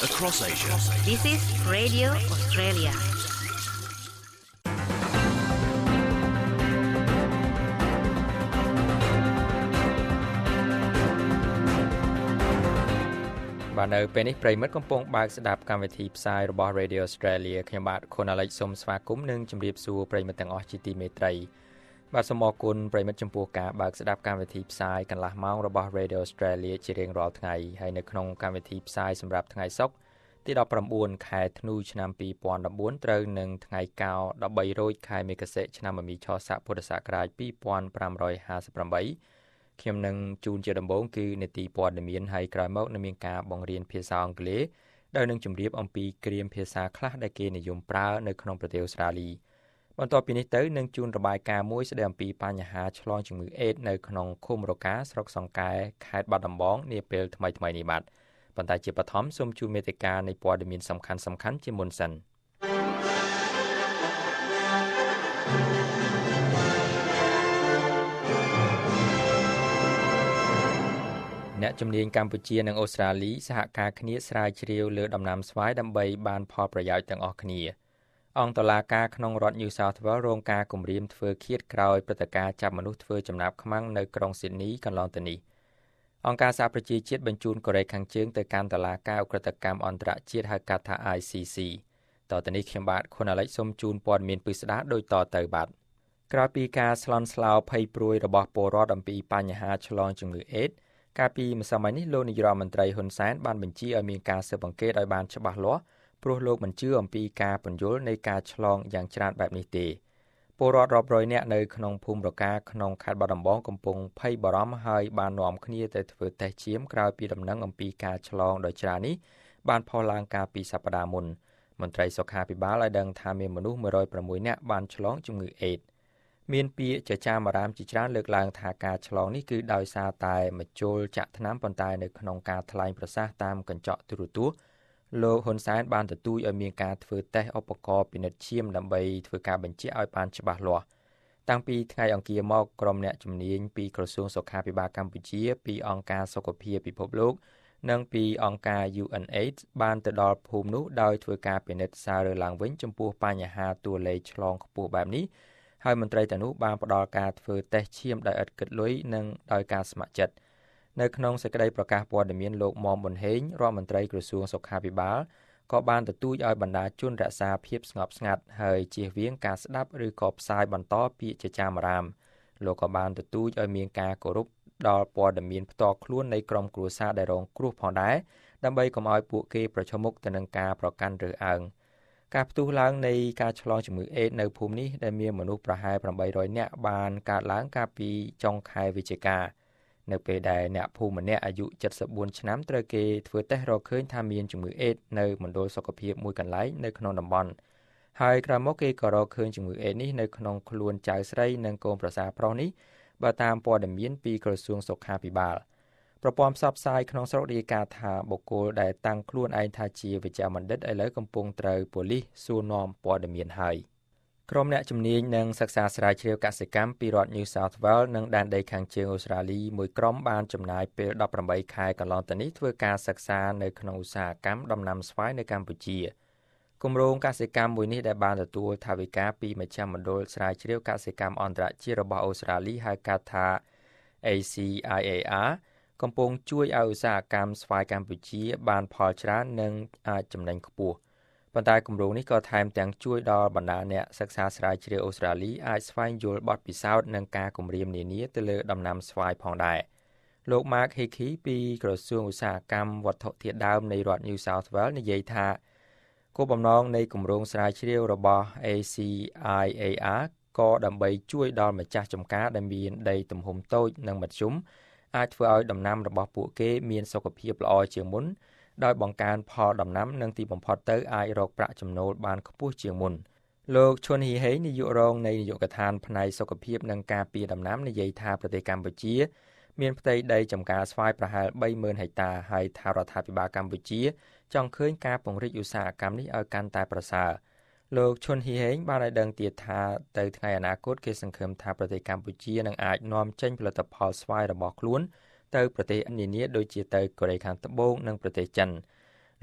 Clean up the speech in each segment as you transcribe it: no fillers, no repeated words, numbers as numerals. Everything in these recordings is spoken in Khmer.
Across Asia. This is Radio Australia. បាទនៅពេលនេះប្រិមិត្តកំពុងបើកស្ដាប់កម្មវិធីផ្សាយរបស់ Radio Australia ខ្ញុំបាទខុនអាឡិចសូមស្វាគមន៍និងជម្រាបសួរប្រិមិត្តទាំងអស់ជាទីមេត្រីបាទសូមអរគុណប្រិមិត្តចំពោះការបើកស្ដាប់កម្មវិធីផ្សាយកន្លះម៉ោងរបស់ Radio Australia ជារៀងរាល់ថ្ងៃហើយនៅក្នុងកម្មវិធីផ្សាយសម្រាប់ថ្ងៃសុក្រទី19ខែធ្នូឆ្នាំ2014ត្រូវនឹងថ្ងៃកោ13រោចខែមេគសឆ្នាំមមីឆស័កពុទ្ធសករាជ2558ខ្ញុំនឹងជួនជាដំបូងគឺនីតិព័ត៌មានហើយក្រោយមកនឹងមានការបង្រៀនភាសាអង់គ្លេសដោយនឹងជម្រាបអំពីគ្រាមភាសាខ្លះដែលគេនិយមប្រើនៅក្នុងប្រទេសអូស្ត្រាលីបន្ទាប់ពីនេះទៅនឹងជួនរបាយការណ៍មួយស្ដីអំពីបញ្ហាឆ្លងជំងឺអេដនៅក្នុងឃុំរកាស្រុកសង្កែខេត្តបាត់ដំបងនាពេលថ្មីៗនេះបាទប៉ុន្តែជាបឋមសូមជួបមេតិការនៃព័ត៌មានសំខាន់ៗជាមុនសិនអ្នកជំនាញកម្ពុជានិងអូស្ត្រាលីសហការគ្នាស្រាវជ្រាវលើដំណាំស្វាយដើម្បីបានផលប្រយោជន៍ទាំងអស់គ្នាអង្គតុលាការក្នុងរដ្ឋ New South Wales រងការគំរាមធ្វើឃាតក្រោយព្រឹត្តិការណ៍ចាប់មនុស្សធ្វើចំណាប់ខ្មាំងនៅក្រុង Sydney កន្លងទៅនេះអង្គការសហប្រជាជាតិបញ្ជូនកូរ៉េខាងជើងទៅកាន់តុលាការឧក្រិដ្ឋកម្មអន្តរជាតិហៅកាត់ថា ICC តទៅនេះខ្ញុំបាទខុនអាឡិចសូមជូនព័ត៌មានពិស្ដារដូចតទៅបាទក្រោយពីការស្លន់ស្លោភ័យព្រួយរបស់ពលរដ្ឋអំពីបញ្ហាឆ្លងជំងឺអេដកាលពីម្សិលមិញនេះលោកនាយរដ្ឋមន្ត្រីហ៊ុនសែនបានបញ្ជាឲ្យមានការស៊ើបអង្កេតឲ្យបានច្បាស់លាស់ព្រោះលោកមិនជឿអំពីការពន្យល់នៃការឆ្លងយ៉ាងច្រើនបែបនេះទេពលរដ្ឋរាប់រយនាក់នៅក្នុងភូមិរកាក្នុងខេត្តបាត់ដំបងកំពុងភ័យបារម្ភហើយបាននាំគ្នាទៅធ្វើតេស្តឈាមក្រោយពីដំណឹងអំពីការឆ្លងដ៏ច្រើននេះបានផុសឡើងកាលពីសប្តាហ៍មុនមន្ត្រីសុខាភិបាលឲ្យដឹងថាមានមនុស្ស106នាក់បានឆ្លងជំងឺអេដមានពាក្យចចាមអារាមជាច្រើនលើកឡើងថាការឆ្លងនេះគឺដោយសារតែម្ជុលចាក់ថ្នាំប៉ុន្តែនៅក្នុងការថ្លែងប្រសាសន៍តាមកញ្ចក់ទូរទស្សន៍លោកហ៊ុនសែនបានទទូចឲ្យមានការធ្វើតេស្តឧបករណ៍ពិនិត្យឈាមដើម្បីធ្វើការបញ្ជាក់ឲ្យបានច្បាស់លាស់តាំងពីថ្ងៃអង្គារមកក្រុមអ្នកជំនាញពីក្រសួងសុខាភិបាលកម្ពុជាពីអង្គការសុខភាពពិភពលោកនិងពីអង្គការ UNAIDS បានទៅដល់ភូមិនោះដោយធ្វើការពិនិត្យសាររើឡើងវិញចំពោះបញ្ហាតួលេខឆ្លងខ្ពស់បែបនេះហើយមន្ត្រីទាំងនោះបានផ្ដល់ការធ្វើតេស្តឈាមដោយឥតគិតលុយនិងដោយការស្ម័គ្រចិត្តនៅក្នុងសេចក្តីប្រកាសព័ត៌មានលោកមុំប៊ុនហេងរដ្ឋមន្ត្រីក្រសួងសុខាភិបាលក៏បានទទូចឲ្យបណ្ដាជនរក្សាភាពស្ងប់ស្ងាត់ហើយជៀសវាងការស្ដាប់ឬក៏ផ្សាយបន្តពាក្យចចាមអារាមលោកក៏បានទទូចឲ្យមានការគោរពដល់ព័ត៌មានផ្ទាល់ខ្លួននៃក្រុមគ្រួសារដែលរងគ្រោះផងដែរដើម្បីកុំឲ្យពួកគេប្រឈមមុខទៅនឹងការប្រកាន់រើសអើងការផ្ទុះឡើងនៃការឆ្លងជំងឺអេដនៅភូមិនេះដែលមានមនុស្សប្រហែល800នាក់បានកើតឡើងកាលពីចុងខែវិច្ឆិកានៅពេលដែលអ្នកភូមិម្នាក់អាយុ74ឆ្នាំត្រូវគេធ្វើតេស្តរកឃើញថាមានជំងឺអេដនៅមណ្ឌលសុខភាពមួយកន្លែងនៅក្នុងតំបន់ហើយក្រោយមកគេក៏រកឃើញជំងឺអេដនេះនៅក្នុងខ្លួនចៅស្រីនិងកូនប្រសារប្រុសនេះបើតាមព័ត៌មានពីក្រសួងសុខាភិបាលប្រព័ន្ធផ្សព្វផ្សាយក្នុងស្រុករាយការណ៍ថាបុគ្គលដែលតាំងខ្លួនឯងថាជាវិជ្ជបណ្ឌិតឥឡូវកំពុងត្រូវប៉ូលីសសួរនាំព័ត៌មានហើយក្រុមអ្នកជំនាញនិងសិក្សាស្រាវជ្រាវកសិកម្មពីរដ្ឋ New South Wales និងដែនដីខាងជើងអូស្ត្រាលីមួយក្រុមបានចំណាយពេល18ខែកន្លងទៅនេះធ្វើការសិក្សានៅក្នុងឧស្សាហកម្មដំណាំស្វាយនៅកម្ពុជាគម្រោងកសិកម្មមួយនេះដែលបានទទួលថវិកាពីមជ្ឈមណ្ឌលស្រាវជ្រាវកសិកម្មអន្តរជាតិរបស់អូស្ត្រាលីហៅកាត់ថា ACIAR កំពុងជួយឲ្យឧស្សាហកម្មស្វាយកម្ពុជាបានផលច្រើននិងអាចចំណេញខ្ពស់ប៉ុន្តែគម្រោងនេះក៏ថែមទាំងជួយដល់បណ្ដាអ្នកសិក្សាស្រាវជ្រាវអូស្ត្រាលីអាចស្វែងយល់បទពិសោធន៍និងការគំរាមនានាទៅលើដំណាំស្វាយផងដែរលោក Mark Hickey ពីក្រសួងឧស្សាហកម្មវត្ថុធាតុដើមនៃរដ្ឋ New South Wales និយាយថាគោលបំណងនៃគម្រោងស្រាវជ្រាវរបស់ ACIAR ក៏ដើម្បីជួយដល់ម្ចាស់ចម្ការដែលមានដីទំហំតូចនិងមធ្យមអាចធ្វើឲ្យដំណាំរបស់ពួកគេមានសុខភាពល្អជាងមុនដោយបង្កើនផលដំណាំនិងទីបំផុតទៅអាចរកប្រាក់ចំណូលបានខ្ពស់ជាងមុនលោកឈុនហ៊ីហេនាយករងនៃនាយកដ្ឋានផ្នែកសុខភាពនិងការពារដំណាំនិយាយថាប្រទេសកម្ពុជាមានផ្ទៃដីចម្ការស្វាយប្រហែល 30,000 ហិកតាហើយថារដ្ឋាភិបាលកម្ពុជាចង់ឃើញការពង្រីកឧស្សាហកម្មនេះឲ្យកាន់តែប្រសើរលោកឈុនហ៊ីហេងបានឲ្យដឹងទៀតថាទៅថ្ងៃអនាគតគេសង្ឃឹមថាប្រទេសកម្ពុជានឹងអាចនាំចេញផលិតផលស្វាយរបស់ខ្លួន ទៅប្រទេសនានាដូចជាទៅកូរ៉េខាងត្បូងនិងប្រទេសចិន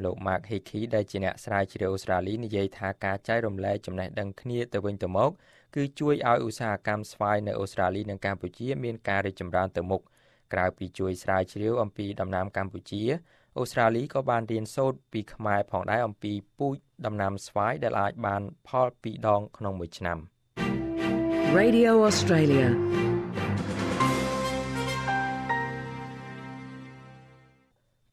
លោក Mark Hickey ដែលជាអ្នកស្រាវជ្រាវអូស្ត្រាលីនិយាយថាការចែករំលែកចំណេះដឹងគ្នាទៅវិញទៅមកគឺជួយឲ្យឧស្សាហកម្មស្វាយនៅអូស្ត្រាលីនិងកម្ពុជាមានការរីកចម្រើនទៅមុខក្រៅពីជួយស្រាវជ្រាវអំពីដំណាំកម្ពុជាអូស្ត្រាលីក៏បានរៀនសូត្រពីខ្មែរផងដែរអំពីពូជដំណាំស្វាយដែលអាចបានផល2ដងក្នុងមួយឆ្នាំ Radio Australia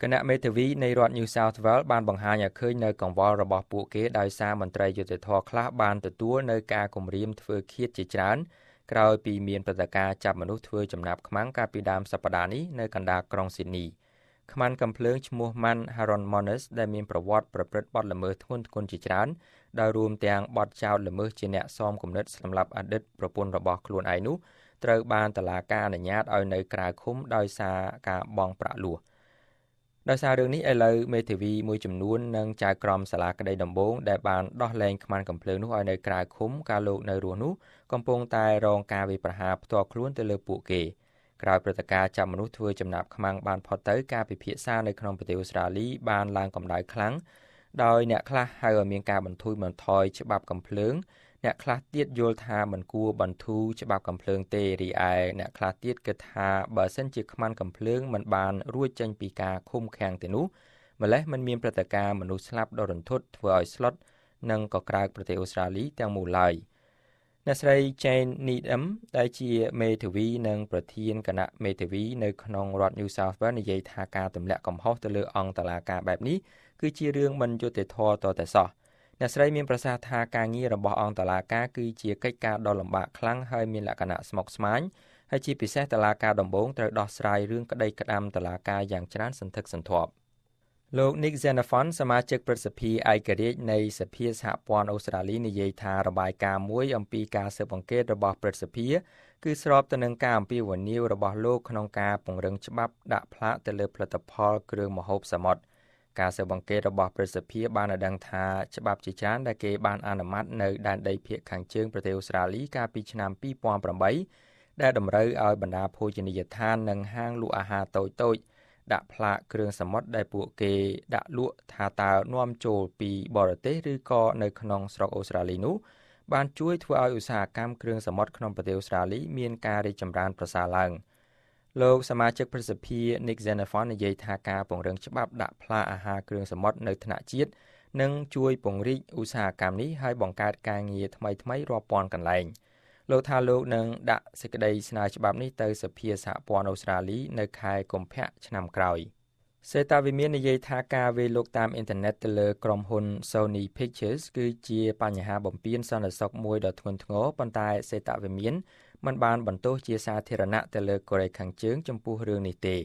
គណៈមេធាវីនៃរដ្ឋ New South Wales បានបង្ហាញឲ្យឃើញនៅកង្វល់របស់ពួកគេដោយសារមន្ត្រីយុត្តិធម៌ខ្លះបានទទួលនៅការគំរាមធ្វើឃាតជាច្រើនក្រោយពីមានព្រឹត្តិការណ៍ចាប់មនុស្សធ្វើចំណាប់ខ្មាំងកាលពីដើមសប្តាហ៍នេះនៅកណ្ដាលក្រុង Sydney ខ្មាំងកំភ្លើងឈ្មោះ Man Haron Monis ដែលមានប្រវត្តិប្រព្រឹត្តបទល្មើសធ្ងន់ធ្ងរជាច្រើនដោយរួមទាំងបទចោទល្មើសជាអ្នកសមគំនិតសម្លាប់អតីតប្រពន្ធរបស់ខ្លួនឯងនោះត្រូវបានតុលាការអនុញ្ញាតឲ្យនៅក្រៅឃុំដោយសារការបង់ប្រាក់លួសដោយសាររឿងនេះឥឡូវមេធាវីមួយចំនួននិងចៅក្រមសាលាក្តីដំបូងដែលបានដោះលែងខ្មាំងកំភ្លើងនោះឲ្យនៅក្រៅឃុំកាលលោកនៅរស់នោះកំពុងតែរងការវាយប្រហារផ្ទាល់ខ្លួនទៅលើពួកគេក្រោយព្រឹត្តិការណ៍ចាប់មនុស្សធ្វើចំណាប់ខ្មាំងបានផុតទៅការពិភាក្សានៅក្នុងប្រទេសអូស្ត្រាលីបានឡើងកម្ដៅខ្លាំងដោយអ្នកខ្លះហៅឲ្យមានការបន្ធូរបន្ថយច្បាប់កំភ្លើងអ្នកខ្លះទៀតយល់ថាមិនគួរបន្ធូរច្បាប់កំភ្លើងទេរីឯអ្នកខ្លះទៀតគិតថាបើសិនជាខ្មាំងកំភ្លើងមិនបានរួចចេញពីការឃុំឃាំងទេនោះម្ល៉េះមិនមានព្រឹត្តិការណ៍មនុស្សស្លាប់ដ៏រន្ធត់ធ្វើឲ្យស្លុតនិងក៏ក្រៅប្រទេសអូស្ត្រាលីទាំងមូលឡើយអ្នកស្រី Jane Needham ដែលជាមេធាវីនិងប្រធានគណៈមេធាវីនៅក្នុងរដ្ឋ New South Wales និយាយថាការទម្លាក់កំហុសទៅលើអង្គតុលាការបែបនេះគឺជារឿងមិនយុត្តិធម៌តតែសោះអ្នកស្រីមានប្រសាសន៍ថាការងាររបស់អង្គតុលាការគឺជាកិច្ចការដ៏លំបាកខ្លាំងហើយមានលក្ខណៈស្មុគស្មាញហើយជាពិសេសតុលាការដំបូងត្រូវដោះស្រាយរឿងក្តីក្តាំតុលាការយ៉ាងច្រើនសន្ធឹកសន្ធាប់លោក Nick Xenophon សមាជិកព្រឹទ្ធសភាឯករាជ្យនៃសភាសហព័ន្ធអូស្ត្រាលីនិយាយថារបាយការណ៍មួយអំពីការស៊ើបអង្កេតរបស់ព្រឹទ្ធសភាគឺស្របទៅនឹងការអំពាវនាវរបស់លោកក្នុងការពង្រឹងច្បាប់ដាក់ផ្លាកទៅលើផលិតផលគ្រឿងម្ហូបសមុទ្រការស៊ើបអង្កេតរបស់ព្រឹទ្ធសភាបានឲ្យដឹងថាច្បាប់ជាច្រើនដែលគេបានអនុម័តនៅដែនដីភាគខាងជើងប្រទេសអូស្ត្រាលីកាលពីឆ្នាំ2008ដែលតម្រូវឲ្យបណ្ដាភោជនីយដ្ឋាននិងហាងលក់អាហារតូចៗដាក់ផ្លាកគ្រឿងសមុទ្រដែលពួកគេដាក់លក់ថាតើនាំចូលពីបរទេសឬក៏នៅក្នុងស្រុកអូស្ត្រាលីនោះបានជួយធ្វើឲ្យឧស្សាហកម្មគ្រឿងសមុទ្រក្នុងប្រទេសអូស្ត្រាលីមានការរីកចម្រើនប្រសើរឡើងលោកសមាជិកព្រឹទ្ធសភា Nick Xenophon និយាយថាការពង្រឹងច្បាប់ដាក់ផ្លាកអាហារគ្រឿងសមុទ្រនៅថ្នាក់ជាតិនឹងជួយពង្រីកឧស្សាហកម្មនេះហើយបង្កើតការងារថ្មីៗរាប់ពាន់កន្លែងលោកថាលោកនឹងដាក់សេចក្តីស្នើច្បាប់នេះទៅសភាសហព័ន្ធអូស្ត្រាលីនៅខែកុម្ភៈឆ្នាំក្រោយសេតាវិមាននិយាយថាការវាយលុកតាមអ៊ីនធឺណិតទៅលើក្រុមហ៊ុន Sony Pictures គឺជាបញ្ហាបំពានសន្តិសុខមួយដ៏ធ្ងន់ធ្ងរប៉ុន្តែសេតាវិមានមិនបានបន្ទោសជាសាធារណៈទៅលើកូរ៉េខាងជើងចំពោះរឿងនេះទេ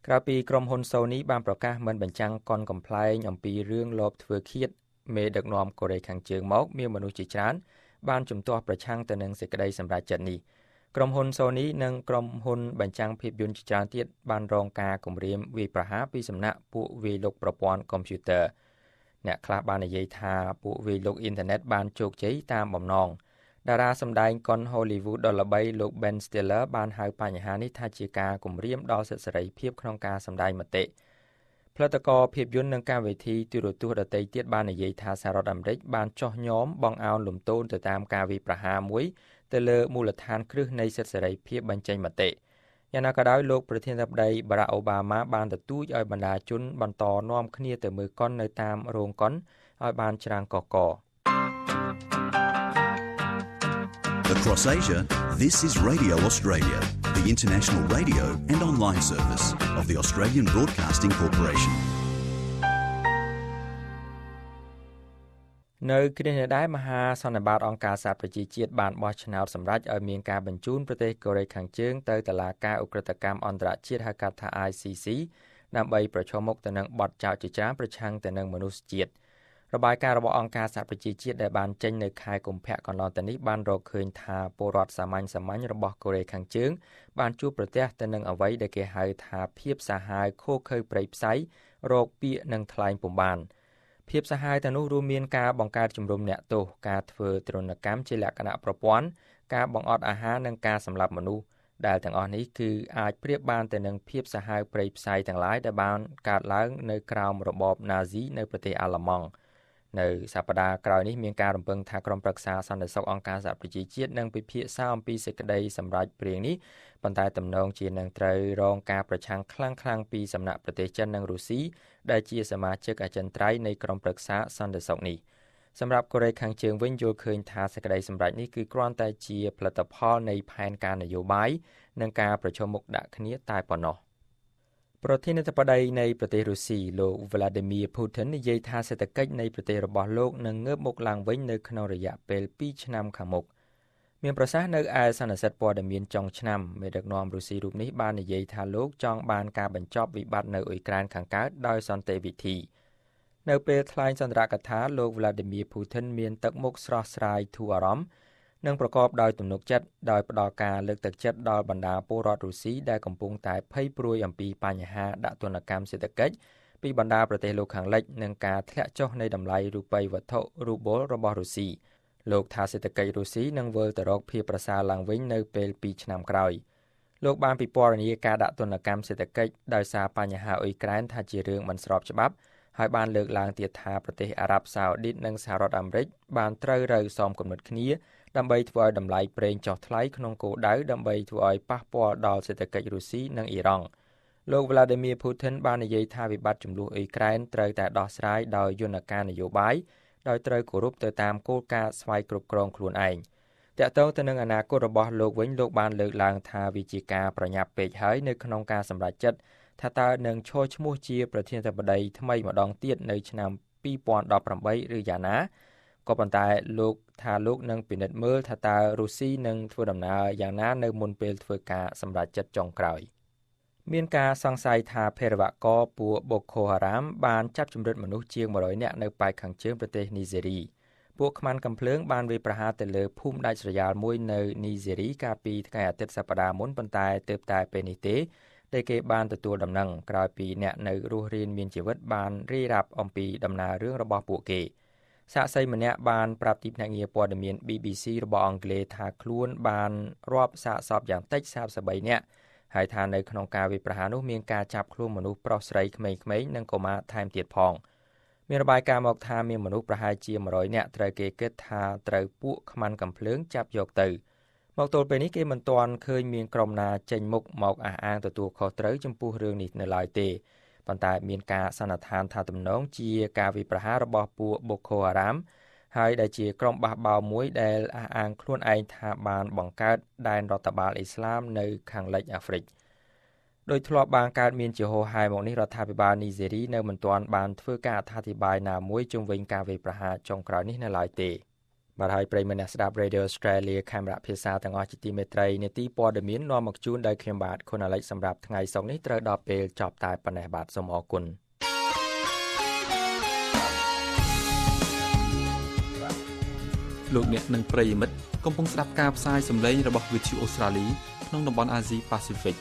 ក្រៅពីក្រុមហ៊ុន Sony បានប្រកាសមិនបញ្ចាំងកុនកំប្លែងអំពីរឿងលបធ្វើឃាតមេដឹកនាំកូរ៉េខាងជើងមកមានមនុស្សជាច្រើនបានជំទាស់ប្រឆាំងទៅនឹងសេចក្តីសម្រេចចិត្តនេះក្រុមហ៊ុន Sony និងក្រុមហ៊ុនបញ្ចាំងភាពយន្តជាច្រើនទៀតបានរងការគំរាមវាយប្រហារពីសំណាក់ពួកវាយលុកប្រព័ន្ធកុំព្យូទ័រអ្នកខ្លះបាននិយាយថាពួកវាយលុកអ៊ីនធឺណិតបានជោគជ័យតាមបំណងតារាសម្ដែងកុន Hollywood ដ៏ល្បីលោក Ben Stiller បានហៅបញ្ហានេះថាជាការគំរាមដល់សិទ្ធិសេរីភាពក្នុងការសម្ដែងមតិផលិតករភាពយន្តនិងកម្មវិធីទូរទស្សន៍ដទៃទៀតបាននិយាយថាសហរដ្ឋអាមេរិកបានចោះញោមបង្អោនលំទោនទៅតាមការវាយប្រហារមួយទៅលើមូលដ្ឋានគ្រឹះនៃសិទ្ធិសេរីភាពបញ្ចេញមតិយ៉ាងណាក៏ដោយលោកប្រធានាធិបតី Barack Obama បានទទូចឲ្យបណ្ដាជនបន្តនាំគ្នាទៅមើលកុននៅតាមរោងកុនឲ្យបានច្រើនកក Across Asia, this is Radio Australia, the international radio and online service of the Australian Broadcasting Corporation. នៅគ្រានេះដែរមហាសន្និបាតអង្គការសហប្រជាជាតិបានបោះឆ្នោតសម្រេចឲ្យមានការបញ្ជូនប្រទេសកូរ៉េខាងជើងទៅតុលាការឧក្រិដ្ឋកម្មអន្តរជាតិហៅកាត់ថា ICC ដើម្បីប្រឈមមុខទៅនឹងបទចោទជាច្រើនប្រឆាំងទៅនឹងមនុស្សជាតិរបាយការណ៍របស់អង្គការសហប្រជាជាតិដែលបានចេញនៅខែកុម្ភៈកន្លងទៅនេះបានរកឃើញថាពលរដ្ឋសាមញ្ញរបស់កូរ៉េខាងជើងបានជួបប្រទះទៅនឹងអ្វីដែលគេហៅថាភាពសាហាវខូខើព្រៃផ្សៃរោគពាក្យនិងថ្លែងពុំបានភាពសាហាវទៅនោះរួមមានការបង្កើតជំរំអ្នកទោសការធ្វើទរណកម្មជាលក្ខណៈប្រព័ន្ធការបង្អត់អាហារនិងការសម្លាប់មនុស្ស ដែលទាំងអស់នេះគឺអាចប្រៀបបានទៅនឹងភាពសាហាវព្រៃផ្សៃទាំងឡាយដែលបានកើតឡើងនៅក្រោមរបបណាស៊ីនៅប្រទេសអាល្លឺម៉ង់នៅសប្តាហ៍ក្រោយនេះមានការរំពឹងថាក្រុមប្រឹក្សាសន្តិសុខអង្គការសហប្រជាជាតិនឹងពិភាក្សាអំពីសេចក្តីសម្រេចព្រាងនេះប៉ុន្តែទំនងជានឹងត្រូវរងការប្រឆាំងខ្លាំងៗពីសំណាក់ប្រទេសចិននិងរុស្ស៊ីដែលជាសមាជិកអចិន្ត្រៃយ៍នៃក្រុមប្រឹក្សាសន្តិសុខនេះសម្រាប់កូរ៉េខាងជើងវិញយល់ឃើញថាសេចក្តីសម្រេចនេះគឺគ្រាន់តែជាផលិតផលនៃផែនការនយោបាយនិងការប្រជុំមុខដាក់គ្នាតែប៉ុណ្ណោះប្រធានាធិបតីនៃប្រទេសរុស្ស៊ីលោក Vladimir Putin និយាយថាសេដ្ឋកិច្ចនៃប្រទេសរបស់លោកនឹងងើបមុខឡើងវិញនៅក្នុងរយៈពេល2ឆ្នាំខាងមុខមានប្រសាសន៍នៅឯសន្និសីទព័ត៌មានចុងឆ្នាំមេដឹកនាំរុស្ស៊ីរូបនេះបាននិយាយថាលោកចង់បានការបញ្ចប់វិបត្តិនៅអ៊ុយក្រែនខាងកើតដោយសន្តិវិធីនៅពេលថ្លែងសន្ទរកថាលោក Vladimir Putin មានទឹកមុខស្រស់ស្រាយធូរអារម្មណ៍និងប្រកបដោយទំនុកចិត្តដោយផ្ដល់ការលើកទឹកចិត្តដល់បណ្ដាពលរដ្ឋរុស្ស៊ីដែលកំពុងតែភ័យព្រួយអំពីបញ្ហាដាក់ទណ្ឌកម្មសេដ្ឋកិច្ចពីបណ្ដាប្រទេសលោកខាងលិចនិងការធ្លាក់ចុះនៃតម្លៃរូបិយវត្ថុរូបលរបស់រុស្ស៊ីលោកថាសេដ្ឋកិច្ចរុស្ស៊ីនឹងវិលទៅរកភាពប្រសើរឡើងវិញនៅពេល2ឆ្នាំក្រោយលោកបានពិពណ៌នាការដាក់ទណ្ឌកម្មសេដ្ឋកិច្ចដោយសារបញ្ហាអ៊ុយក្រែនថាជារឿងមិនស្របច្បាប់ហើយបានលើកឡើងទៀតថាប្រទេសអារ៉ាប់សាអូឌីតនិងសហរដ្ឋអាមេរិកបានត្រូវរើសមគំនិតគ្នាដើម្បីធ្វើឲ្យតម្លៃប្រេងចុះថ្លៃក្នុងគោលដៅដើម្បីធ្វើឲ្យប៉ះពាល់ដល់សេដ្ឋកិច្ចរុស្ស៊ីនិងអ៊ីរ៉ង់លោក Vladimir Putin បាននិយាយថាវិបត្តិជម្លោះអ៊ុយក្រែនត្រូវតែដោះស្រាយដោយយន្តការនយោបាយដោយត្រូវគោរពទៅតាមគោលការណ៍ស្វ័យគ្រប់គ្រងខ្លួនឯងតាក់ទងទៅនឹងអនាគតរបស់លោកវិញលោកបានលើកឡើងថាវាជាការប្រញាប់ពេកហើយនៅក្នុងការសម្រេចចិត្តថាតើនឹងឈរឈ្មោះជាប្រធានាធិបតីថ្មីម្ដងទៀតនៅឆ្នាំ2018ឬយ៉ាងណាក៏ប៉ុន្តែលោកថាលោកនឹងពិនិត្យមើលថាតើរុស្ស៊ីនឹងធ្វើដំណើរយ៉ាងណានៅមុនពេលធ្វើការសម្រេចចិត្តចុងក្រោយមានការសង្ស័យថាភេរវករពួក Boko Haram បានចាប់ជម្រិតមនុស្សជាង100នាក់នៅប៉ែកខាងជើងប្រទេសនីហ្សេរីពួកខ្មាន់កាំភ្លើងបានវាយប្រហារទៅលើភូមិដាច់ស្រយាលមួយនៅនីហ្សេរីកាលពីថ្ងៃអាទិត្យសប្តាហ៍មុនប៉ុន្តែទើបតែពេលនេះទេដែលគេបានទទួលដំណឹងក្រោយពីអ្នកនៅរស់រានមានជីវិតបានរាយរាប់អំពីដំណើររឿងរបស់ពួកគេសាក្សីម្នាក់បានប្រាប់ទីភ្នាក់ងារព័ត៌មាន BBC របស់អង់គ្លេសថាខ្លួនបានរាប់សាកសពយ៉ាងតិច43នាក់ហើយថានៅក្នុងការវាយប្រហារនោះមានការចាប់ខ្លួនមនុស្សប្រុសស្រីក្មេងៗនិងកុមារថែមទៀតផងមានរបាយការណ៍មកថាមានមនុស្សប្រហែលជា100នាក់ត្រូវគេគិតថាត្រូវពួកខ្មាន់កាំភ្លើងចាប់យកទៅមកទល់ពេលនេះគេមិនទាន់ឃើញមានក្រុមណាចេញមុខមកអះអាងទទួលខុសត្រូវចំពោះរឿងនេះនៅឡើយទេប៉ុន្តែមានការសន្និដ្ឋានថាទំនងជាការវាយប្រហាររបស់ពួក Boko Haram ហើយដែលជាក្រុមបះបោរមួយដែលអះអាងខ្លួនឯងថាបានបង្កើតដែនរដ្ឋបាលអ៊ីស្លាមនៅខាងលិចអាហ្វ្រិកដោយធ្លាប់បានកើតមានជាហូរហែមកនេះរដ្ឋាភិបាលនីហ្សេរីនៅមិនទាន់បានធ្វើការអត្ថាធិប្បាយណាមួយជុំវិញការវាយប្រហារចុងក្រោយនេះនៅឡើយទេបាទហើយប្រិយមិត្តអ្នកស្ដាប់ Radio Australia ខេមរៈភាសាទាំងអស់ជាទីមេត្រីនេតិព័ត៌មាននាំមកជូនដោយខ្ញុំបាទខុនអាឡិចសម្រាប់ថ្ងៃសុក្រនេះត្រូវដល់ពេលចប់តែប៉ុណ្ណេះបាទសូមអរគុណលោកអ្នកនិងប្រិយមិត្តកំពុងស្ដាប់ការផ្សាយសម្លេងរបស់ VTV Australia ក្នុងតំបន់អាស៊ីប៉ាស៊ីហ្វិក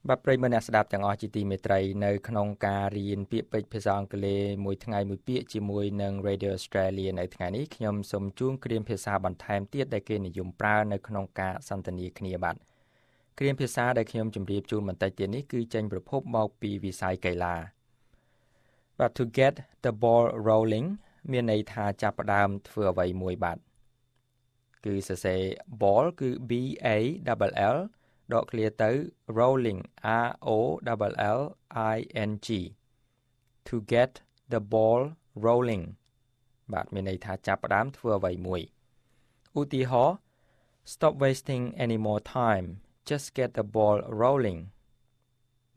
បាទប្រិយមិត្តអ្នកស្ដាប់ទាំងអស់ជាទីមេត្រីនៅក្នុងការរៀនពាក្យពេចន៍ភាសាអង់គ្លេសមួយថ្ងៃមួយពាក្យជាមួយនឹង Radio Australia នៅថ្ងៃនេះខ្ញុំសូមជូនគ្រាមភាសាបន្ថែមទៀតដែលគេនិយមប្រើនៅក្នុងការសន្ទនាគ្នាបាទគ្រាមភាសាដែលខ្ញុំជម្រាបជូនបន្តិចទៀតនេះគឺចេញប្រភពមកពីវិស័យកីឡាបាទ to get the ball rolling មានន័យថាចាប់ផ្ដើមធ្វើអ្វីមួយបាទគឺសរសេរ ball គឺ B A L Lដកឃ្លាទៅ rolling R O L L I N G to get the ball rolling បាទមានន័យថាចាប់ផ្ដើមធ្វើអ្វីមួយឧទាហរណ៍ stop wasting any more time just get the ball rolling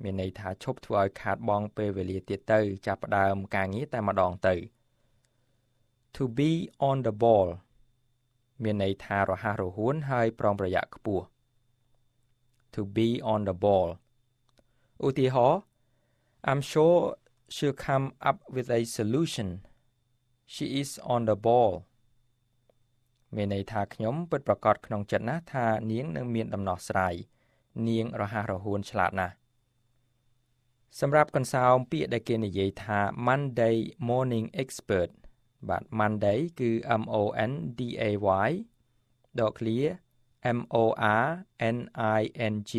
មានន័យថាឈប់ធ្វើឲ្យខាតបង់ពេលវេលាទៀតទៅចាប់ផ្ដើមការងារតែម្ដងទៅ to be on the ball មានន័យថារហ័សរហួនហើយប្រុងប្រយ័ត្នខ្ពស់to be on the ball ឧទាហរណ៍ I'm sure she'll come up with a solution she is on the ball មានន័យថាខ្ញុំពិតប្រាកដក្នុងចិត្តណាស់ថានាងនឹងមានដំណោះស្រាយនាងរហ័សរហួនឆ្លាតណាស់សម្រាប់កន្សោមពាក្យដែលគេនិយាយថា Monday Morning Expert បាទ Monday គឺ MONDAY ដកឃ្លា MORNING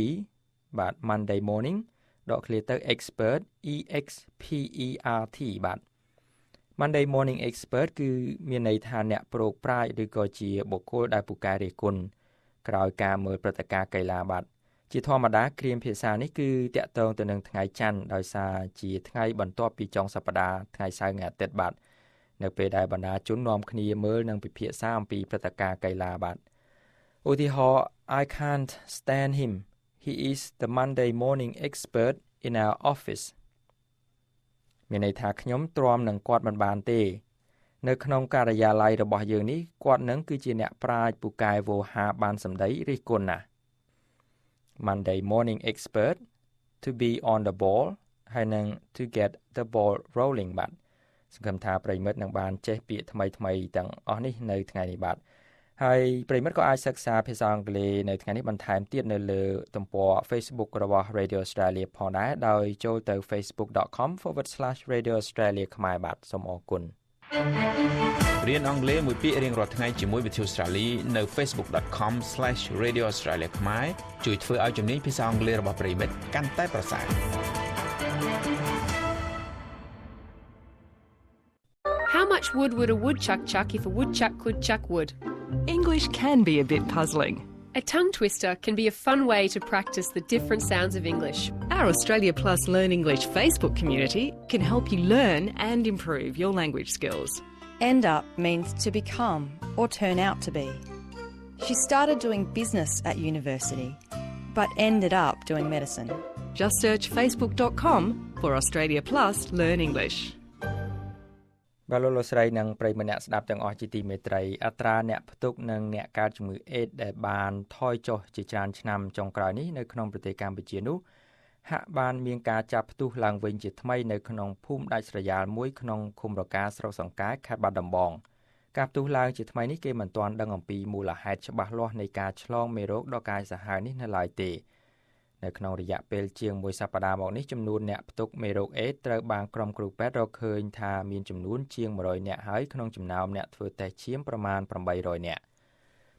បាទ Monday Morning ដកឃ្លាទៅ Expert EXPERT បាទ Monday Morning Expert គឺមានន័យថាអ្នកប្រោកប្រាជ្ញឬក៏ជាបុគ្គលដែលពូកែរិះគន់ក្រោយការមើលព្រឹត្តិការណ៍កីឡាបាទជាធម្មតាគ្រាមភាសានេះគឺតាក់ទងទៅនឹងថ្ងៃច័ន្ទដោយសារជាថ្ងៃបន្ទាប់ពីចុងសប្តាហ៍ថ្ងៃសៅរ៍ថ្ងៃអាទិត្យបាទនៅពេលដែលបណ្ដាជននាំគ្នាមើលនិងពិភាក្សាអំពីព្រឹត្តិការណ៍កីឡាបាទឧទាហរណ៍ I can't stand him he is the Monday morning expert in our office មានន័យថាខ្ញុំទ្រាំនឹងគាត់មិនបានទេនៅក្នុងការិយាល័យរបស់យើងនេះគាត់នឹងគឺជាអ្នកប្រាជ្ញពូកែវោហារបានសម្ដីរិះគន់ណាស់ Monday morning expert to be on the ball ហើយនឹង to get the ball rolling បាទសង្ឃឹមថាប្រិមិត្តនឹងបានចេះពាក្យថ្មីៗទាំងអស់នេះនៅថ្ងៃនេះបាទហើយប្រិមិត្តក៏អាចសិក្សាភាសាអង់គ្លេសនៅថ្ងៃនេះបន្ថែមទៀតនៅលើទំព័រ Facebook របស់ Radio Australia ផងដែរដោយចូលទៅ facebook.com/Radio Australia ខ្មែរបាទសូមអរគុណរៀនអង់គ្លេសមួយពាក្យរៀងរាល់ថ្ងៃជាមួយ Vithu Australia នៅ facebook.com/Radio Australia ខ្មែរជួយធ្វើឲ្យជំនាញភាសាអង់គ្លេសរបស់ប្រិមិត្តកាន់តែប្រសើរHow much wood would a woodchuck chuck if a woodchuck could chuck wood? English can be a bit puzzling. A tongue twister can be a fun way to practice the different sounds of English. Our Australia Plus Learn English Facebook community can help you learn and improve your language skills. End up means to become or turn out to be. She started doing business at university, but ended up doing medicine. Just search facebook.com for Australia Plus Learn English. បាទលោកស្រីនិងប្រិយមិត្តអ្នកស្ដាប់ទាំងអស់ជាទីមេត្រីអត្រាអ្នកផ្ទុកនិងអ្នកកើតជំងឺអេដដែលបានថយចុះជាច្រើនឆ្នាំចុងក្រោយនេះនៅក្នុងប្រទេសកម្ពុជានោះហាក់បានមានការចាប់ផ្ទុះឡើងវិញជាថ្មីនៅក្នុងភូមិដាច់ស្រយាលមួយក្នុងឃុំរកាស្រុកសង្កែខេត្តបាត់ដំបងការផ្ទុះឡើងជាថ្មីនេះគេមិនទាន់ដឹងអំពីមូលហេតុច្បាស់លាស់នៃការឆ្លងមេរោគដ៏កាចសាហាវនេះនៅឡើយទេនៅក្នុងរយៈពេលជាង1សប្តាហ៍មកនេះចំនួនអ្នកផ្ទុកមេរោគអេដត្រូវបានក្រុមគ្រូពេទ្យរកឃើញថាមានចំនួនជាង100នាក់ហើយក្នុងចំណោមអ្នកធ្វើតេស្តឈាមប្រមាណ800នាក់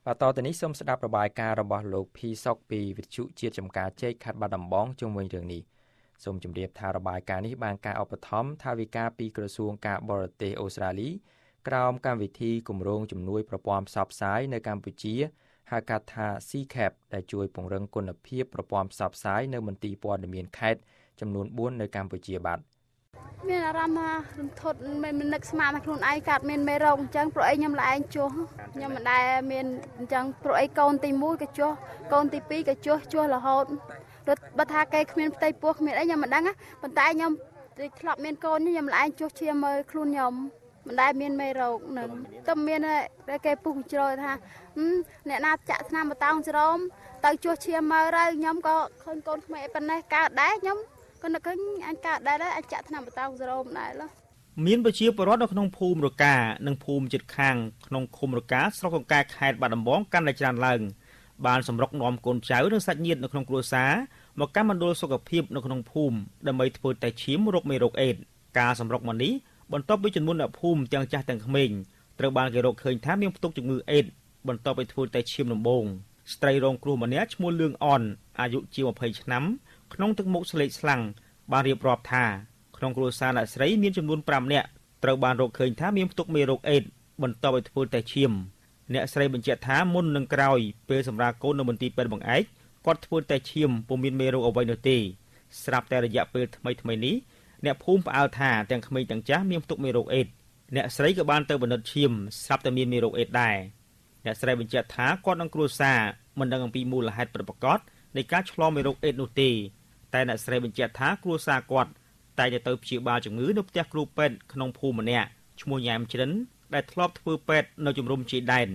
បាទតទៅនេះសូមស្ដាប់របាយការណ៍របស់លោកភីសុកពីវិទ្យុជាតិចំការជែកខេត្តបាត់ដំបងជុំវិញរឿងនេះសូមជម្រាបថារបាយការណ៍នេះបានការឧបត្ថម្ភថវិកាពីក្រសួងការបរទេសអូស្ត្រាលីក្រោមកម្មវិធីគម្រោងជំនួយប្រព័ន្ធផ្សព្វផ្សាយនៅកម្ពុជាហៅកាត់ថា CCAP ដែលជួយពង្រឹងគុណភាពប្រព័ន្ធផ្សព្វផ្សាយនៅមន្ទីរព័ត៌មានខេត្តចំនួន4នៅកម្ពុជាបាទមានអារម្មណ៍ថារំភើបមិននឹកស្មានថាខ្លួនឯងកើតមានមេរោគអញ្ចឹងព្រោះអីខ្ញុំឡើងចុះខ្ញុំមិនដែលមានអញ្ចឹងព្រោះអីកូនទី1ក៏ចុះកូនទី2ក៏ចុះរហូតរត់បើថាគេគ្មានផ្ទៃពោះគ្មានអីខ្ញុំមិនដឹងប៉ុន្តែខ្ញុំធ្លាប់មានកូនខ្ញុំឡើងចុះឈាមមើលខ្លួនខ្ញុំមិនដែលមានមេរោគនឹងតែមានតែគេពុះជ្រោយថាអ្នកណាចាក់ថ្នាំបតោងច្រោមទៅជួសឈាមមើលហើយខ្ញុំក៏ឃើញកូនក្មេងប៉ុណ្ណេះកើតដែរខ្ញុំក៏នឹកឃើញអញកើតដែរអញចាក់ថ្នាំបតោងច្រោមដែរមានប្រជាពលរដ្ឋនៅក្នុងភូមិរកានិងភូមិជិតខាងក្នុងឃុំរកាស្រុកកង្កែខេត្តបាត់ដំបងកាន់តែច្រើនឡើងបានសម្រុកនាំកូនចៅនិងសាច់ញាតិនៅក្នុងគ្រួសារមកកាន់មណ្ឌលសុខភាពនៅក្នុងភូមិដើម្បីធ្វើតេស្តឈាមរកមេរោគអេដស៍ការសម្រុកមកនេះបន្ទាប់ពីចំនួនអ្នកភូមិទាំងចាស់ទាំងក្មេងត្រូវបានគេរកឃើញថាមានផ្ទុកជំងឺអេដស៍បន្ទាប់ពីធ្វើតេស្តឈាមដំបូងស្ត្រីរងគ្រោះម្នាក់ឈ្មោះលឿងអនអាយុជាង20ឆ្នាំក្នុងទឹកមុខស្លេកស្លាំងបានរៀបរាប់ថាក្នុងគ្រួសារអ្នកស្រីមានចំនួន5នាក់ត្រូវបានរកឃើញថាមានផ្ទុកមេរោគអេដស៍បន្ទាប់ពីធ្វើតេស្តឈាមអ្នកស្រីបញ្ជាក់ថាមុននឹងក្រោយពេលសម្រាប់កូននៅមន្ទីរពេទ្យបង្អែកគាត់ធ្វើតេស្តឈាមពុំមានមេរោគអ្វីនោះទេស្រាប់តែរយៈពេលថ្មីនេះអ្នកភូមិផ្អើលថាទាំងក្មេងទាំងចាស់មានផ្ទុកមេរោគអេដស៍អ្នកស្រីក៏បានទៅពិនិត្យឈាមស្រាប់តែមានមេរោគអេដស៍ដែរអ្នកស្រីបញ្ជាក់ថាគាត់និងគ្រួសារមិនដឹងអំពីមូលហេតុពិតប្រាកដនៃការឆ្លងមេរោគអេដស៍នោះទេតែអ្នកស្រីបញ្ជាក់ថាគ្រួសារគាត់តែងតែទៅព្យាបាលជំងឺនៅផ្ទះគ្រូពេទ្យក្នុងភូមិម្នាក់ឈ្មោះញ៉ែមជ្រិនដែលធ្លាប់ធ្វើពេទ្យនៅជំរំជាដែន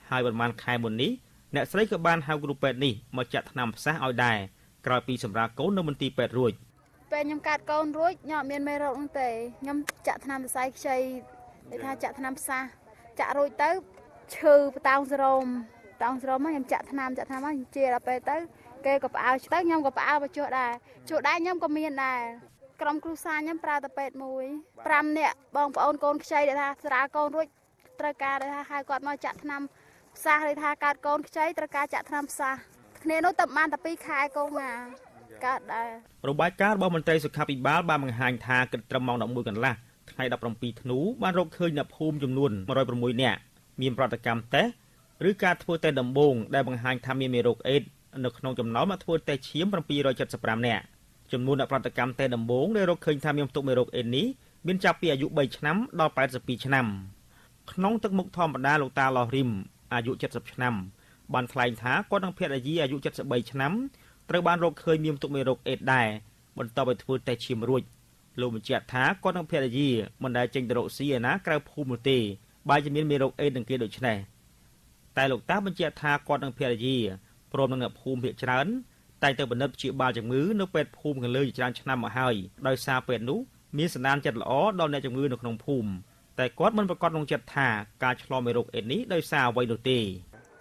ហើយប្រហែលខែមុននេះអ្នកស្រីក៏បានហៅគ្រូពេទ្យនេះមកចាក់ថ្នាំផ្សះឲ្យដែរក្រោយពីសម្រាប់កូននៅមន្ទីរពេទ្យរួចពេលខ្ញុំកាត់កូនរួចខ្ញុំអត់មានមេរោគនោះទេខ្ញុំចាក់ថ្នាំសរសៃខ្ចីគេថាចាក់ថ្នាំផ្សះចាក់រួចទៅ ឈើតោងស្រោមខ្ញុំចាក់ថ្នាំមកជាដល់ពេលទៅគេក៏ផ្អើលទៅខ្ញុំក៏ផ្អើលមកជួសដែរខ្ញុំក៏មានដែរក្រុមគ្រួសារខ្ញុំប្រើតែពេទ្យមួយ5នាក់បងប្អូនកូនខ្ចីដែលថាស្រាលកូនរួចត្រូវការដែលថាហៅគាត់មកចាក់ថ្នាំផ្សះឬថាកើតកូនខ្ចីត្រូវការចាក់ថ្នាំផ្សះគ្នានោះតែបានតែ2ខែកូនមកកើតដែររបាយការណ៍របស់មន្ត្រីសុខាភិបាលបានបង្ហាញថាគិតត្រឹមម៉ោង 11 កន្លះថ្ងៃ 17 ធ្នូបានរកឃើញអ្នកភូមិចំនួន106នាក់មានប្រតិកម្មតេស្តឬការធ្វើតេស្តដំបូងដែលបង្ហាញថាមានមេរោគអេដស៍នៅក្នុងចំណោមអ្នកធ្វើតេស្តឈាម775នាក់ចំនួនអ្នកប្រតិកម្មតេស្តដំបូងដែលរកឃើញថាមានផ្ទុកមេរោគអេដស៍នេះមានចាប់ពីអាយុ3ឆ្នាំដល់82ឆ្នាំក្នុងទឹកមុខធម្មតាលោកតាឡោះរីមអាយុ70ឆ្នាំបានថ្លែងថាគាត់និងភរិយាអាយុ73ឆ្នាំត្រូវបានរកឃើញមានផ្ទុកមេរោគអេដស៍ដែរបន្ទាប់ពីធ្វើតេស្តឈាមរួចលោកបញ្ជាក់ថាគាត់និងភរិយាមិនដែលចេញទៅរកស៊ីឯណាក្រៅភូមិនោះទេបើជាមានមេរោគអេដស៍នឹងគេដូច្នេះតែលោកតាបញ្ជាក់ថាគាត់និងភរិយាព្រមនឹងអ្នកភូមិភាគច្រើនតែទៅពិនិត្យព្យាបាលជំងឺនៅពេទ្យភូមិខាងលើជាច្រើនឆ្នាំមកហើយដោយសារពេទ្យនោះមានសន្តានចិត្តល្អដល់អ្នកជំងឺនៅក្នុងភូមិតែគាត់មិនប្រកាសក្នុងចិត្តថាការឆ្លងមេរោគអេដស៍នេះដោយសារអ្វីនោះទេ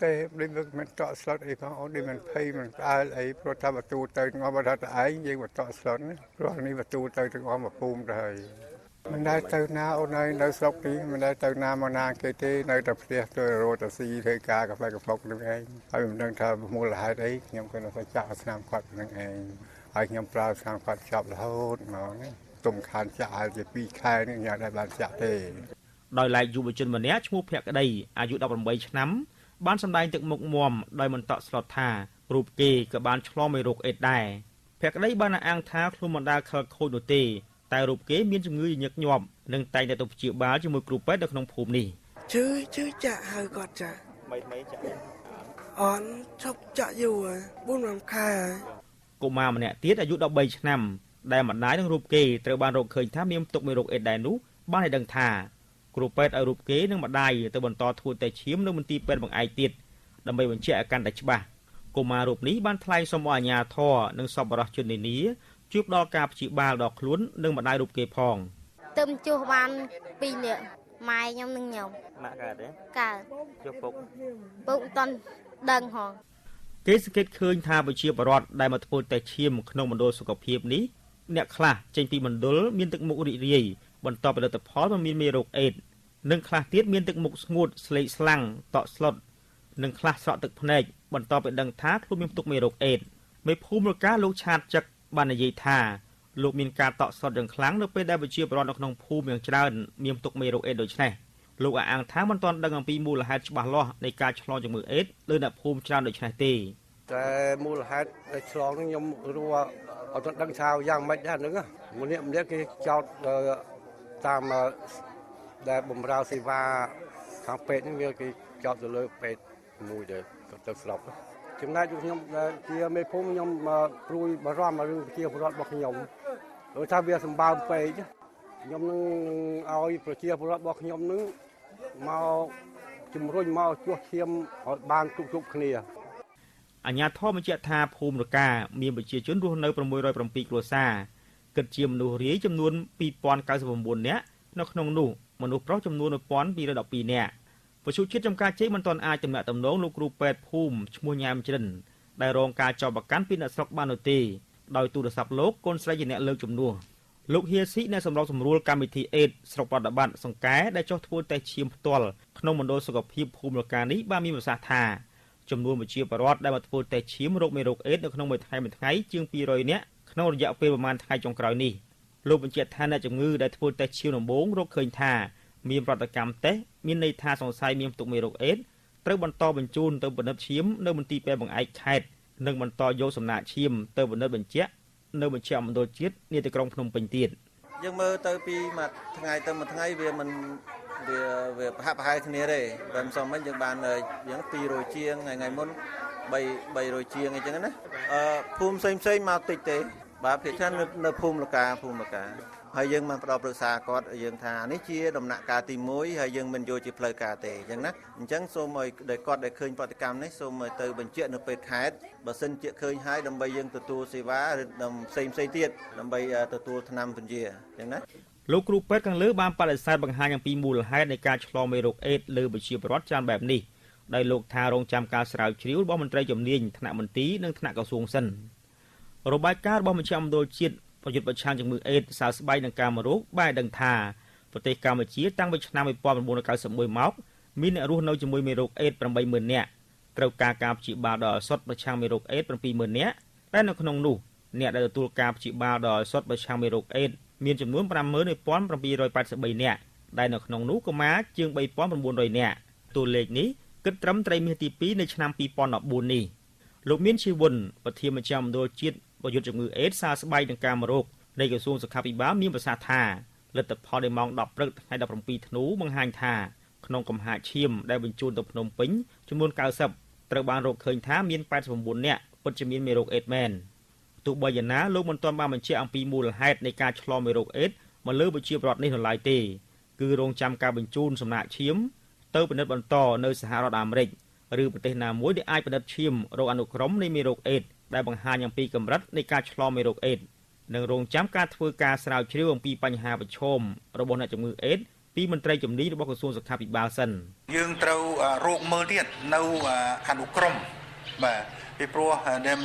តែមិនតក់ស្លុតអីផងអូននេះមិនភ័យមិនផ្អើលអីព្រោះថាបទូទៅងំបថាតែឯងយើងមិនតក់ស្លុតណាព្រោះនេះបទូទៅទាំងអស់មកភូមិទៅហើយមិនដែលទៅណាអូនហើយនៅស្រុកនេះមិនដែលទៅណាមកណាគេទេនៅតែផ្ទះទៅរត់ទៅស៊ីធ្វើការកាហ្វេកំប៉ុកនឹងឯងហើយមិនដឹងថាមូលហេតុអីខ្ញុំគាត់ទៅចាក់ស្នាមគាត់នឹងឯងហើយខ្ញុំប្រើស្នាមគាត់ចាប់រហូតមកនេះទុំខានចាក់ហើយជា2ខែនេះញ៉ាំដែរបានចាក់ទេដោយឡែកយុវជនម្នាក់ឈ្មោះភក្តីអាយុ18ឆ្នាំបានសម្ដែងទឹកមុខមាំដោយមិនតក់ស្លុតថារូបគេក៏បានឆ្លងមេរោគអេដស៍ដែរភក្តីបានអះអាងថាខ្លួនមិនដែលខលខូចនោះទេតែរូបគេមានជំងឺញឹកញាប់និងតែងតែទៅព្យាបាលជាមួយគ្រូពេទ្យនៅក្នុងភូមិនេះជឿចាក់ហើយគាត់ចាក់មិនចាក់អន់ឈប់ចាក់យូរ4-5ខែហើយកុមារម្នាក់ទៀតអាយុ13ឆ្នាំដែលម្ដាយនិងរូបគេត្រូវបានរកឃើញថាមានផ្ទុកមេរោគអេដស៍ដែរនោះបានឲ្យដឹងថាគ្រូពេទ្យឲ្យរូបគេនិងម្ដាយទៅបន្តធ្វើតេស្តឈាមនៅមន្ទីរពេទ្យបង្អែកទៀតដើម្បីបញ្ជាក់ឲ្យកាន់តែច្បាស់កុមាររូបនេះបានថ្លែងសុំឲ្យអាជ្ញាធរនិងសប្បុរសជននានាជួយផ្ដល់ការព្យាបាលដល់ខ្លួននិងម្ដាយរូបគេផងទៅជួសបាន2នាក់ម៉ែខ្ញុំនិងខ្ញុំម៉ាក់កើតទេកើតជួសពុកមិនតាន់ដឹងហងគេសង្កេតឃើញថាប្រជាពលរដ្ឋដែលមកធ្វើតេស្តឈាមក្នុងមណ្ឌលសុខភាពនេះអ្នកខ្លះចេញពីមណ្ឌលមានទឹកមុខរីករាយបន្ទាប់ពីលទ្ធផលមិនមានមេរោគអេដស៍និងខ្លះទៀតមានទឹកមុខស្ងួតស្លេកស្លាំងតក់ស្លុតនិងខ្លះស្រក់ទឹកភ្នែកបន្ទាប់ពីដឹងថាខ្លួនមានផ្ទុកមេរោគអេដស៍មេភូមិរកាលោកឆាតចឹកបាននិយាយថាលោកមានការតក់ស្លុតយ៉ាងខ្លាំងនៅពេលដែលប្រជាពលរដ្ឋនៅក្នុងភូមិយ៉ាងច្រើនមានផ្ទុកមេរោគអេដស៍ដូច្នេះលោកអះអាងថាមិនទាន់ដឹងអំពីមូលហេតុច្បាស់លាស់នៃការឆ្លងជំងឺអេដស៍លើអ្នកភូមិច្រើនដូច្នេះទេតែមូលហេតុដែលឆ្លងនេះខ្ញុំรู้ว่าអត់ដឹងថាយ៉ាងម៉េចដែរហ្នឹងម្នាក់គេចោតតាមដែលបំរើសេវាខាងពេទ្យនេះវាគេចោទទៅលើពេទ្យមួយដែលគាត់ទៅស្លាប់ចំណែកខ្ញុំជាមេភូមិខ្ញុំព្រួយបារម្ភរឿងប្រជាពលរដ្ឋរបស់ខ្ញុំដោយថាវាសម្បើមពេកខ្ញុំនឹងឲ្យប្រជាពលរដ្ឋរបស់ខ្ញុំនឹងមកជំរុញមកជួសឈាមឲ្យបានគ្រប់គ្នាអាជ្ញាធរបញ្ជាក់ថាភូមិរកាមានប្រជាជនរស់នៅ607គ្រួសារគិតជាមនុស្សរាយចំនួន2099នាក់នៅក្នុងនោះមនុស្សប្រុសចំនួន1212នាក់ពសុជាតិចំការជ័យមិនទាន់អាចទំនាក់ទំនងលោកគ្រូពេទ្យភូមិឈ្មោះញ៉ាមជ្រិនដែលរងការចោទប្រកាន់ពីអ្នកស្រុកបាននោះទេដោយទូរស័ព្ទលោកកូនស្រីជាអ្នកលើកជំនួសលោកហៀស៊ីអ្នកសម្របសម្រួលកម្មវិធីអេដស្រុកប្រតិបត្តិសង្កែដែលចុះធ្វើតេស្តឈាមផ្ទាល់ក្នុងមណ្ឌលសុខភាពភូមិរកានេះបានមានប្រសាសន៍ថាចំនួនប្រជាពលរដ្ឋដែលមកធ្វើតេស្តឈាមរោគមេរោគអេដស៍នៅក្នុងមួយថ្ងៃជាង200នាក់ក្នុងរយៈពេលប្រមាណថ្ងៃចុងក្រោយនេះលោកបញ្ជាក់ថាអ្នកជំងឺដែលធ្វើតេស្តឈាមដំបូងរកឃើញថាមានប្រតិកម្មតេស្តមានន័យថាសង្ស័យមានផ្ទុកមេរោគអេដស៍ត្រូវបន្តបញ្ជូនទៅពិនិត្យឈាមនៅមន្ទីរពេទ្យបង្អែកខេត្តនិងបន្តយកសំណាក់ឈាមទៅពិនិត្យបញ្ជាក់នៅមជ្ឈមណ្ឌលជាតិនាទីក្រុងភ្នំពេញទៀតយើងមើលទៅពីមួយថ្ងៃទៅមួយថ្ងៃវាមិនវាប្រហាក់ប្រហែលគ្នាទេបើមិនសមវិញយើងបានយើង200ជាងថ្ងៃមុន300ជាងអីចឹងណាភូមិផ្សេងមកតិចទេបាទភាគច្រើននៅភូមិលកាហើយយើងបានផ្ដល់ប្រឹក្សាគាត់យើងថានេះជាដំណាក់កាលទី1ហើយយើងមិនយកជាផ្លូវការទេអញ្ចឹងណាអញ្ចឹងសូមឲ្យគាត់ដែលឃើញប្រតិកម្មនេះសូមឲ្យទៅបញ្ជាក់នៅពេទ្យខេត្តបើសិនជាឃើញហើយដើម្បីយើងទទួលសេវាឬផ្សេងទៀតដើម្បីទទួលថ្នាំពន្យាអញ្ចឹងណា លោកគ្រូពេទ្យខាងលើបានបដិសេធបង្ហាញអំពីមូលហេតុនៃការឆ្លងមេរោគអេដលើប្រជាពលរដ្ឋច្រើនបែបនេះដោយលោកថារងចាំការស្រាវជ្រាវរបស់មន្ត្រីជំនាញថ្នាក់មន្ទីរនិងថ្នាក់ក្រសួងសិនរបាយការណ៍របស់មជ្ឈមណ្ឌលជាតិប្រយុទ្ធប្រឆាំងជំងឺអេដសើស្បែកនិងកាមរោគបានដឹងថាប្រទេសកម្ពុជាតាំងពីឆ្នាំ1991មកមានអ្នករស់នៅជាមួយមេរោគអេដ 80,000 នាក់ត្រូវការព្យាបាលដោយឱសថប្រឆាំងមេរោគអេដ 70,000 នាក់តែនៅក្នុងនោះអ្នកដែលទទួលការព្យាបាលដោយឱសថប្រឆាំងមេរោគអេដមានចំនួន 51,783 នាក់ដែលនៅក្នុងនោះកុមារជាង 3,900 នាក់តួលេខនេះគិតត្រឹមត្រីមាសទី2នៃឆ្នាំ2014នេះលោកមានជីវុនប្រធានមជ្ឈមណ្ឌលជាតិប្រយុទ្ធជំងឺអេដសើស្បែកនិងកាមរោគនៃក្រសួងសុខាភិបាលមានប្រសាសន៍ថាលទ្ធផលនៃម៉ោង 10 ព្រឹកថ្ងៃ 17 ធ្នូបង្ហាញថាក្នុងកំហាចឈាមដែលបញ្ជូនទៅភ្នំពេញចំនួន 90 ត្រូវបានរកឃើញថាមាន 89 នាក់ពិតជាមានមេរោគអេដមែនទោះបីយ៉ាងណាលោកមិនទាន់បានបញ្ជាក់អំពីមូលហេតុនៃការឆ្លងមេរោគអេដមកលើប្រជាពលរដ្ឋនេះនៅឡើយទេគឺរងចាំការបញ្ជូនសំណាក់ឈាមទៅពិនិត្យបន្តនៅសហរដ្ឋអាមេរិកឬប្រទេសណាមួយដែលអាចពិនិត្យឈាមរោគអនុក្រមនៃមេរោគអេដដែលបង្ហាញអំពីកម្រិតនៃការឆ្លងមេរោគអេដនិងរងចាំការធ្វើការស្រាវជ្រាវអំពីបញ្ហាប្រឈមរបស់អ្នកជំងឺអេដពីមន្ត្រីជំនាញរបស់ក្រសួងសុខាភិបាលសិនយើងត្រូវរកមើលទៀតនៅអនុក្រមបាទពីព្រោះ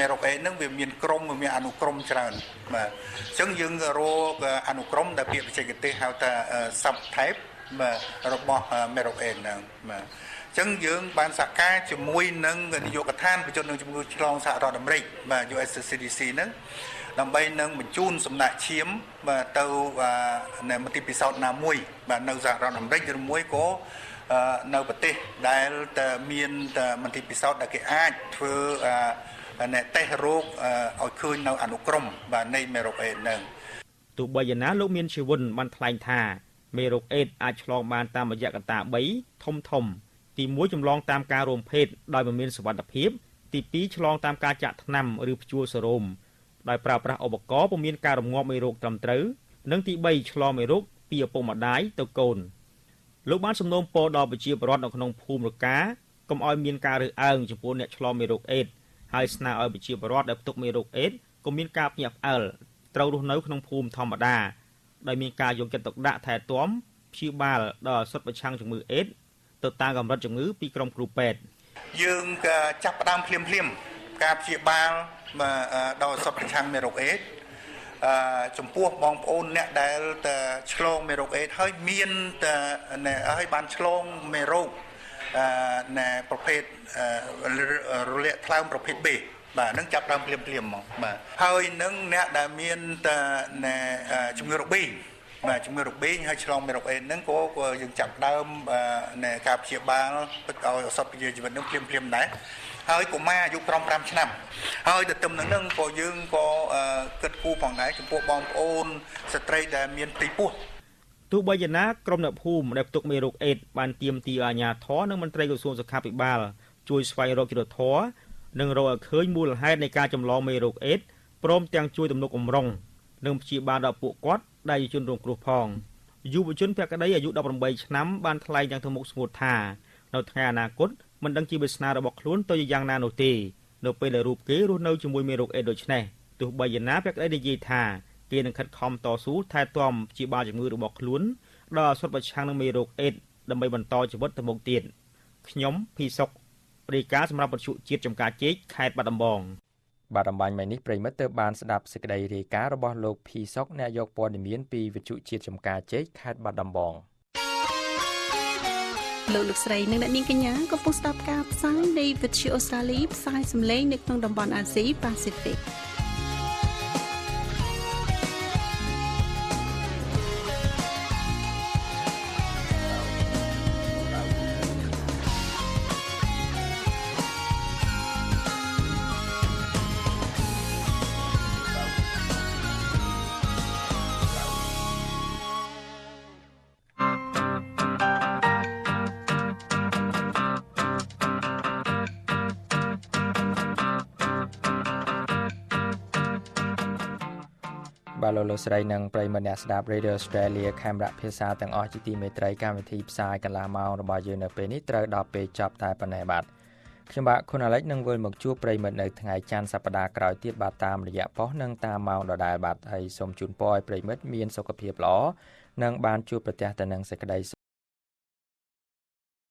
មេរោគអេដហ្នឹងវាមានក្រុមមានអនុក្រមច្រើនបាទអញ្ចឹងយើងរកអនុក្រមដែលពាក្យបច្ចេកទេសហៅថា subtype បាទរបស់មេរោគអេដហ្នឹងបាទអញ្ចឹងយើងបានសហការជាមួយនឹងនាយកដ្ឋានប្រយុទ្ធនឹងជំងឺឆ្លងសហរដ្ឋអាមេរិកបាទ US CDC ហ្នឹងដើម្បីនឹងបញ្ជូនសំណាក់ឈាមបាទទៅមន្ទីរពិសោធន៍ណាមួយបាទនៅសហរដ្ឋអាមេរិកឬមួយក៏នៅប្រទេសដែលមានមន្ទីរពិសោធន៍ដែលគេអាចធ្វើតេស្តរោគឲ្យឃើញនៅអនុក្រមបាទនៃមេរោគអេដហ្នឹងទោះបីយ៉ាងណាលោកមានជីវុនបានថ្លែងថាមេរោគអេដអាចឆ្លងបានតាមរយៈកត្តា3ធំទី1ចម្លងតាមការរួមភេទដោយមិនមានសុវត្ថិភាពទី2ឆ្លងតាមការចាក់ថ្នាំឬព្យួរសេរ៉ូមដោយប្រើប្រាស់ឧបករណ៍ពុំមានការរងាប់មេរោគត្រឹមត្រូវនិងទី3ឆ្លងមេរោគពីឪពុកម្ដាយទៅកូនលោកបានសំណូមពរដល់ប្រជាពលរដ្ឋនៅក្នុងភូមិរកាកុំឲ្យមានការរើសអើងចំពោះអ្នកឆ្លងមេរោគអេដហើយស្នើឲ្យប្រជាពលរដ្ឋដែលផ្ទុកមេរោគអេដកុំមានការភ្ញាក់ផ្អើលត្រូវរស់នៅក្នុងភូមិធម្មតាដោយមានការយកចិត្តទុកដាក់ថែទាំព្យាបាលដល់ឱសថប្រឆាំងជំងឺអេដទៅតាមកម្រិតជំងឺពីក្រុមគ្រូពេទ្យយើងចាប់ផ្ដើមភ្លាមការព្យាបាលដល់ឱសថប្រឆាំងមេរោគអេដចំពោះបងប្អូនអ្នកដែលឆ្លងមេរោគអេដហើយមានហើយបានឆ្លងមេរោគប្រភេទរលាកថ្លើមប្រភេទ B បាទនឹងចាប់ដើមភ្លាមមកបាទហើយនឹងអ្នកដែលមានជំងឺរបេងបាទជំងឺរបេងហើយឆ្លងមេរោគអេដហ្នឹងក៏យើងចាប់ដើមការព្យាបាលឲ្យឱសថពន្យាជីវិតនឹងភ្លាមដែរហើយកុមារអាយុក្រោម5ឆ្នាំហើយទន្ទឹមនឹងហ្នឹងក៏យើងក៏គិតគូរផងដែរចំពោះបងប្អូនស្ត្រីដែលមានទីពោះទោះបីយ៉ាងណាក្រុមអ្នកភូមិដែលផ្ទុកមេរោគអេដបានទាមទារអាជ្ញាធរនិងមន្ត្រីក្រសួងសុខាភិបាលជួយស្វែងរកយុត្តិធម៌និងរកឲ្យឃើញមូលហេតុនៃការចម្លងមេរោគអេដព្រមទាំងជួយទំនុកបំរុងនិងព្យាបាលដល់ពួកគាត់ដែលជាជនរងគ្រោះផងយុវជនភក្តីអាយុ18ឆ្នាំបានថ្លែងយ៉ាងទៅមុខស្ងួតថានៅថ្ងៃអនាគតមិនដឹងជាវាសនារបស់ខ្លួនទៅយ៉ាងណានោះទេនៅពេលដែលរូបគេរស់នៅជាមួយមេរោគអេដដូចនេះទោះបីយ៉ាងណាភក្តីនិយាយថាគេនឹងខិតខំតស៊ូថែទាំព្យាបាលជំងឺរបស់ខ្លួនដល់ឱសថប្រឆាំងនឹងមេរោគអេដដើម្បីបន្តជីវិតទៅមុខទៀតខ្ញុំភីសុករាយការណ៍សម្រាប់វិទ្យុជាតិចំការជែកខេត្តបាត់ដំបងបាទអំបញ្ញមិញនេះប្រិមិត្តទើបបានស្ដាប់សេចក្តីរាយការណ៍របស់លោកភីសុកអ្នកយកព័ត៌មានពីវិទ្យុជាតិចំការជែកខេត្តបាត់ដំបងលោកស្រីនិងអ្នកនាងកញ្ញាកំពុងស្ដាប់ការផ្សាយនៃវិទ្យុអូស្ត្រាលីផ្សាយសម្លេងនៅក្នុងតំបន់អាស៊ីប៉ាស៊ីហ្វិកបាទលោកស្រីនិងប្រិយមិត្តអ្នកស្ដាប់ Radio Australia ខេមរៈភាសាទាំងអស់ជាទីមេត្រីកម្មវិធីផ្សាយកន្លះម៉ោងរបស់យើងនៅពេលនេះត្រូវដល់ពេលចប់តែប៉ុណ្ណេះបាទខ្ញុំបាទខុនអាលិចនឹងវិលមកជួបប្រិយមិត្តនៅថ្ងៃច័ន្ទសប្តាហ៍ក្រោយទៀតបាទតាមរយៈប៉ុស្តិ៍និងតាមម៉ោងដដែលបាទហើយសូមជូនពរឲ្យប្រិយមិត្តមានសុខភាពល្អ និងបានជួបប្រទះទៅនឹងសេចក្តី